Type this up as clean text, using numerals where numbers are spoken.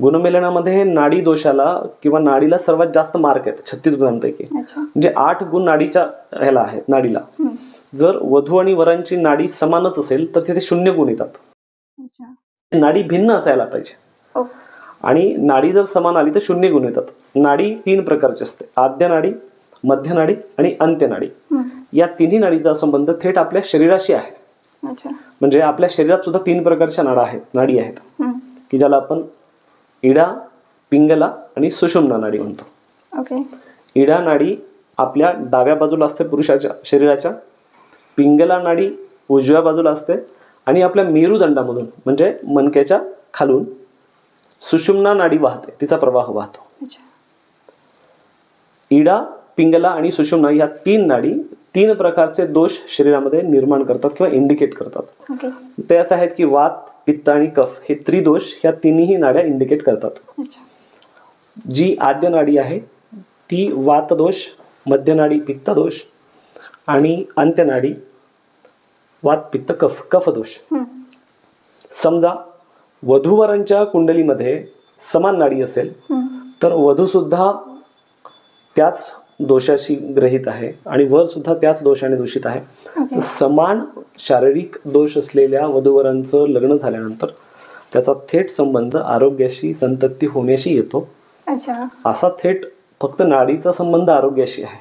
गुणमेलनामध्ये हे नाडी दोषाला किंवा नाडीला सर्वात जास्त मार्क आहेत 36 गुणांपैकी. म्हणजे 8 गुण नाडीच्या ह्याला आहेत नाडीला. जर वधू आणि वरांची नाडी समानच असेल तर तिथे 0 गुण येतात. नाडी भिन्न असायला पाहिजे. आणि नाडी जर समान आली तर 0 गुण येतात. नाडी 3 प्रकारची असते, आद्य नाडी, मध्य नाडी आणि अंत्य नाडी. या तिन्ही नाडीचा संबंध थेट आपल्या शरीराशी आहे. म्हणजे आपल्या शरीरात सुद्धा 3 प्रकारच्या नाडी आहेत की ज्याला आपण इडा, पिंगला आणि सुषुम्ना नाडी म्हणतो. इडा नाडी आपल्या डाव्या बाजूला असते पुरुषाच्या शरीराच्या, पिंगला नाडी उजव्या बाजूला असते आणि आपल्या मेरुदंडामधून म्हणजे मणक्याच्या खालून सुषुम्ना नाडी वाहते, तिचा प्रवाह वाहतो. इडा, पिंगला आणि सुषुम्ना या 3 नाडी 3 प्रकारचे दोष शरीरामध्ये निर्माण करतात किंवा इंडिकेट करतात. ते असे आहेत की वात, पित्त आणि कफ हे त्रिदोष ह्या तिन्ही नाड्या इंडिकेट करतात. जी आद्य नाडी आहे ती वातदोष, मध्य नाडी पित्तदोष आणि अंत्य नाडी वात, पित्त, कफदोष. समजा वधूवरांच्या कुंडलीमध्ये समान नाडी असेल तर वधू सुद्धा त्याच दोषाशी ग्रहित आहे आणि वर सुद्धा त्याच दोषाने दूषित आहे. समान शारीरिक दोष असलेल्या वधूवरांचं लग्न झाल्यानंतर त्याचा थेट संबंध आरोग्याशी, संतती होण्याशी येतो. असा थेट फक्त नाडीचा संबंध आरोग्याशी आहे.